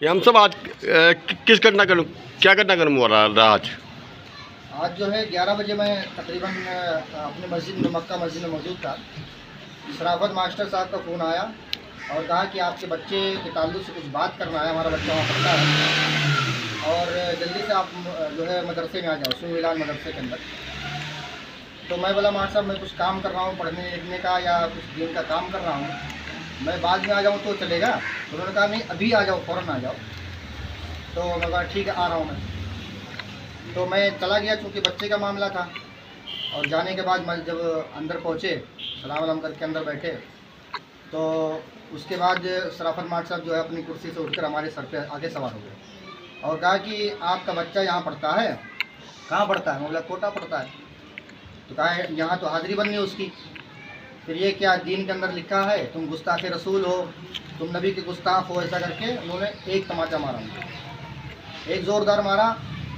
कि हम सब आज किस घटनाक्रम क्या घटनाक्रम हो रहा आज? आज जो है 11 बजे मैं तकरीबन अपनी मस्जिद में मक्का मस्जिद में मौजूद था। शराफत मास्टर साहब का फ़ोन आया और कहा कि आपके बच्चे के ताल्लुक से कुछ बात करना है, हमारा बच्चा वहाँ पढ़ता है और जल्दी से आप जो है मदरसे में आ जाओ, सुमिलान मदरसे के अंदर। तो मैं बोला मास्टर साहब मैं कुछ काम कर रहा हूँ, पढ़ने लिखने का या कुछ दिन का काम कर रहा हूँ, मैं बाद में आ जाऊँ तो चलेगा? तो उन्होंने कहा नहीं अभी आ जाओ, फ़ौरन आ जाओ। तो मैं कहा ठीक है आ रहा हूँ मैं। तो मैं चला गया चूँकि बच्चे का मामला था। और जाने के बाद मैं जब अंदर पहुँचे, सलाम वलाम करके अंदर बैठे, तो उसके बाद शराफत मास्टर साहब जो है अपनी कुर्सी से उठकर हमारे सर पे आगे सवार हो गए और कहा कि आपका बच्चा यहाँ पढ़ता है? कहाँ पढ़ता है? मैं बोला कोटा पढ़ता है। तो कहा यहाँ तो हाज़िरी बननी है उसकी। फिर ये क्या दीन के अंदर लिखा है, तुम गुस्ताख रसूल हो, तुम नबी के गुस्ताख हो, ऐसा करके उन्होंने एक तमाचा मारा मुझे, एक ज़ोरदार मारा।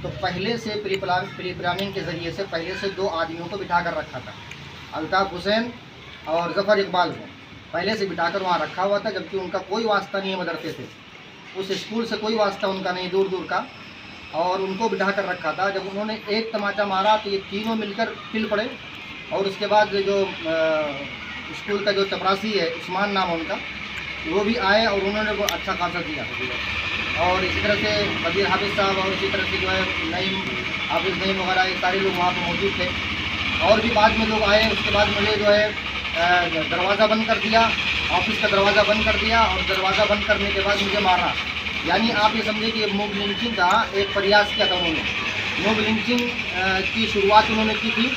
तो पहले से प्री प्लानिंग के ज़रिए से पहले से 2 आदमियों को बिठा कर रखा था, अल्ताफ़ हुसैन और ज़फ़र इकबाल को पहले से बिठाकर वहाँ रखा हुआ था, जबकि उनका कोई वास्ता नहीं है मदरसे से, उस स्कूल से कोई वास्ता उनका नहीं, दूर दूर का, और उनको बिठा कर रखा था। जब उन्होंने एक तमाचा मारा तो ये तीनों मिलकर हिल पड़े और उसके बाद जो स्कूल का जो चपरासी है, उस्मान नाम है उनका, वो भी आए और उन्होंने वो अच्छा खासा दिया। और इसी तरह से कबीर हाफिज़ साहब और इसी तरह से जो है नईम हाफिज़ नईम वगैरह ये सारे लोग वहाँ पर मौजूद थे। और भी बाद में लोग आए। उसके बाद मुझे जो है दरवाज़ा बंद कर दिया, ऑफिस का दरवाज़ा बंद कर दिया और दरवाज़ा बंद करने के बाद मुझे मारा। यानी आप ये समझे कि मूव लिंचिंग का एक प्रयास किया था उन्होंने। मूव लिंचिंग की शुरुआत उन्होंने की थी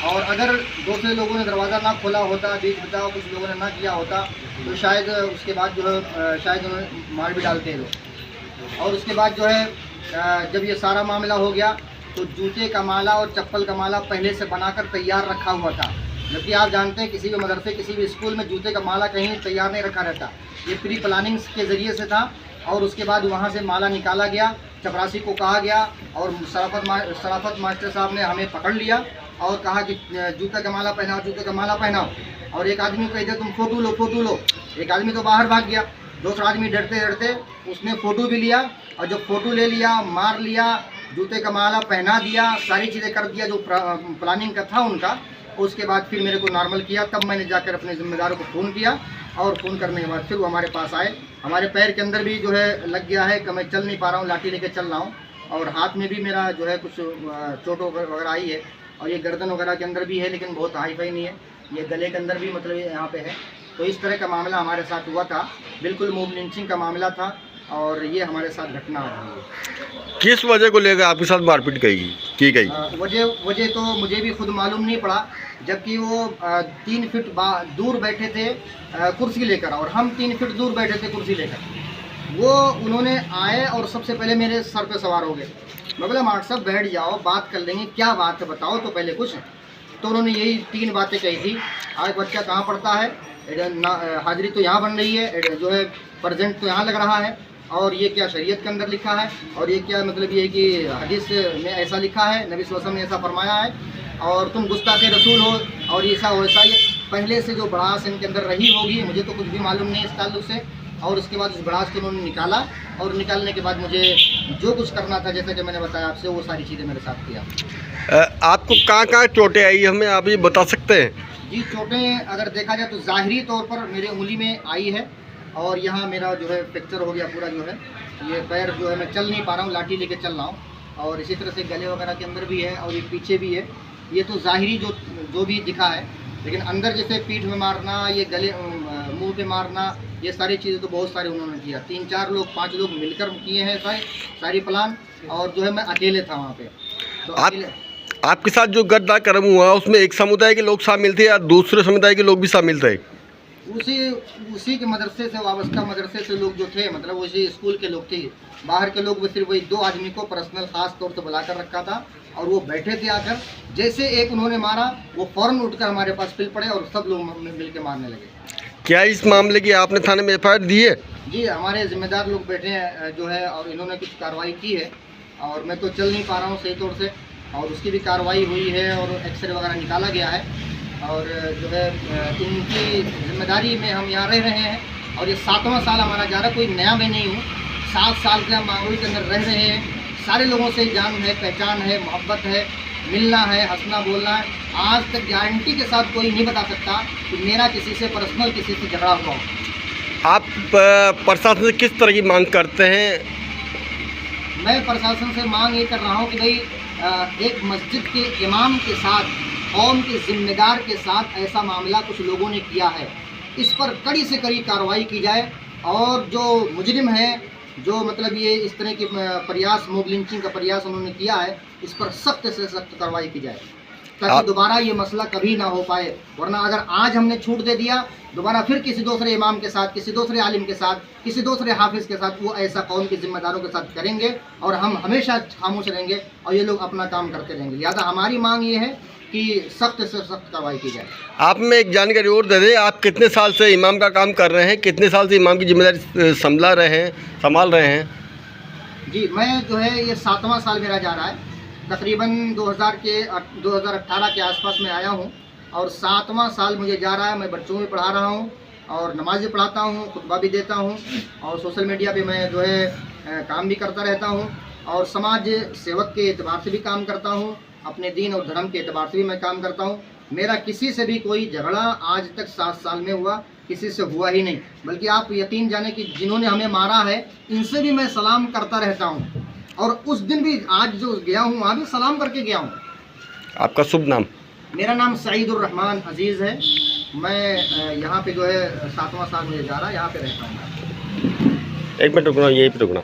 और अगर दूसरे लोगों ने दरवाज़ा ना खोला होता, बीच बचाव कुछ लोगों ने ना किया होता, तो शायद उसके बाद जो है शायद उन्हें मार भी डालते हैं लोग। और उसके बाद जो है जब ये सारा मामला हो गया तो जूते का माला और चप्पल का माला पहले से बनाकर तैयार रखा हुआ था। जबकि आप जानते हैं किसी भी मदरसे किसी भी स्कूल में जूते का माला कहीं तैयार नहीं रखा रहता, ये प्री प्लानिंग के ज़रिए से था। और उसके बाद वहाँ से माला निकाला गया, चपरासी को कहा गया और शराफत मास्टर साहब ने हमें पकड़ लिया और कहा कि जूते का माला पहनाओ, जूते का माला पहनाओ। और एक आदमी को कह दिया तुम फ़ोटो लो, फ़ोटो लो। एक आदमी तो बाहर भाग गया, दूसरा आदमी डरते डरते उसने फ़ोटो भी लिया और जब फ़ोटो ले लिया, मार लिया, जूते का माला पहना दिया, सारी चीज़ें कर दिया जो प्लानिंग का था उनका। उसके बाद फिर मेरे को नॉर्मल किया, तब मैंने जाकर अपने ज़िम्मेदारों को फ़ोन किया और फ़ोन करने के बाद फिर वो हमारे पास आए। हमारे पैर के अंदर भी जो है लग गया है कि मैं चल नहीं पा रहा हूँ, लाठी लेके चल रहा हूँ, और हाथ में भी मेरा जो है कुछ चोट वगैरह आई है और ये गर्दन वगैरह के अंदर भी है, लेकिन बहुत हाई फाई नहीं है, ये गले के अंदर भी मतलब यहाँ पे है। तो इस तरह का मामला हमारे साथ हुआ था, बिल्कुल मूव लिंचिंग का मामला था और ये हमारे साथ घटना हुई है। किस वजह को लेकर आपके साथ मारपीट की गई? वजह तो मुझे भी खुद मालूम नहीं पड़ा, जबकि वो 3 फीट दूर बैठे थे कुर्सी लेकर और हम 3 फीट दूर बैठे थे कुर्सी लेकर। वो उन्होंने आए और सबसे पहले मेरे सर पे सवार हो गए। मैं बोला मास्टर साहब बैठ जाओ, बात कर लेंगे, क्या बात है बताओ तो पहले कुछ। तो उन्होंने यही 3 बातें कही थी, आज बच्चा कहाँ पढ़ता है, हाजिरी तो यहाँ बन रही है, जो है प्रेजेंट तो यहाँ लग रहा है, और ये क्या शरीयत के अंदर लिखा है, और ये क्या मतलब ये कि हदीस में ऐसा लिखा है, नबी सल्लल्लाहु अलैहि वसल्लम ने ऐसा फरमाया है, और तुम गुस्ताख रसूल हो और ऐसा वैसा। ये पहले से जो भड़ास इनके अंदर रही होगी, मुझे तो कुछ भी मालूम नहीं इस ताल्लुक से। और उसके बाद उस भड़ास को उन्होंने निकाला और निकालने के बाद मुझे जो कुछ करना था, जैसे कि मैंने बताया आपसे, वो सारी चीज़ें मेरे साथ किया। आपको कहाँ चोटें आई हमें आप ये बता सकते हैं? जी चोटें अगर देखा जाए तो ज़ाहिरी तौर पर मेरे उंगली में आई है और यहाँ मेरा जो है फ्रैक्चर हो गया पूरा, जो है ये पैर जो है मैं चल नहीं पा रहा हूँ, लाठी लेके चल रहा हूँ, और इसी तरह से गले वगैरह के अंदर भी है और ये पीछे भी है। ये तो ज़ाहिरी जो भी दिखा है, लेकिन अंदर जैसे पीठ में मारना, ये गले मुंह पे मारना, ये सारी चीज़ें तो बहुत सारी उन्होंने किया। 3-4 लोग 5 लोग मिलकर किए हैं सारी प्लान, और जो है मैं अकेले था वहाँ पे। तो आपके साथ जो घटनाक्रम हुआ उसमें एक समुदाय के लोग शामिल थे या दूसरे समुदाय के लोग भी शामिल थे? उसी के मदरसे से वाबस्ता मदरसे से लोग जो थे, मतलब उसी स्कूल के लोग थे। बाहर के लोग सिर्फ वही 2 आदमी को पर्सनल ख़ास तौर से बुला कर रखा था और वो बैठे थे आकर। जैसे एक उन्होंने मारा, वो फ़ौरन उठकर हमारे पास फिर पड़े और सब लोग मिल के मारने लगे। क्या इस मामले की आपने थाने में FIR दी है? जी हमारे ज़िम्मेदार लोग बैठे हैं जो है, और इन्होंने कुछ कार्रवाई की है और मैं तो चल नहीं पा रहा हूँ सही तौर से, और उसकी भी कार्रवाई हुई है और एक्सरे वगैरह निकाला गया है। और जो है इनकी जिम्मेदारी में हम यहाँ रह रहे हैं और ये 7वां साल हमारा जा रहा है, कोई नया मैं नहीं हूँ। 7 साल के माहौल के अंदर रह रहे हैं, सारे लोगों से जान है, पहचान है, मोहब्बत है, मिलना है, हंसना बोलना है। आज तक गारंटी के साथ कोई नहीं बता सकता कि मेरा किसी से पर्सनल किसी से झगड़ा हुआ हो। आप प्रशासन से किस तरह की मांग करते हैं? मैं प्रशासन से मांग ये कर रहा हूँ कि भाई एक मस्जिद के इमाम के साथ, कौम के जिम्मेदार के साथ ऐसा मामला कुछ लोगों ने किया है, इस पर कड़ी से कड़ी कार्रवाई की जाए और जो मुजरिम है, जो मतलब ये इस तरह की प्रयास, मॉब लिंचिंग का प्रयास उन्होंने किया है, इस पर सख्त से सख्त कार्रवाई की जाए ताकि दोबारा ये मसला कभी ना हो पाए। वरना अगर आज हमने छूट दे दिया, दोबारा फिर किसी दूसरे इमाम के साथ, किसी दूसरे आलिम के साथ, किसी दूसरे हाफिज़ के साथ वो ऐसा कौम के जिम्मेदारों के साथ करेंगे और हम हमेशा खामोश रहेंगे और ये लोग अपना काम करते रहेंगे। लिहाजा हमारी मांग ये है कि सख्त से सख्त कार्रवाई की जाए। आप में एक जानकारी और दे दें, आप कितने साल से इमाम का काम कर रहे हैं, कितने साल से इमाम की जिम्मेदारी संभाल रहे हैं? जी, मैं जो है ये 7वां साल मेरा जा रहा है। तकरीबन 2018 के आसपास में आया हूँ और 7वां साल मुझे जा रहा है। मैं बच्चों में पढ़ा रहा हूँ और नमाज भी पढ़ाता हूँ, खुतबा भी देता हूँ और सोशल मीडिया पे मैं जो है काम भी करता रहता हूँ और समाज सेवक के एतबार से भी काम करता हूँ, अपने दीन और धर्म के एतबार से भी मैं काम करता हूँ। मेरा किसी से भी कोई झगड़ा आज तक 7 साल में हुआ किसी से हुआ ही नहीं, बल्कि आप यकीन जाने कि जिन्होंने हमें मारा है इनसे भी मैं सलाम करता रहता हूँ और उस दिन भी आज जो गया हूँ वहाँ भी सलाम करके गया हूँ। आपका शुभ नाम? मेरा नाम सईदुर रहमान अजीज़ है। मैं यहाँ पे जो है 7वां साल मुझे जा रहा है, यहाँ पे रहता हूँ। 1 मिनट रुकना, यहीं पे रुकना।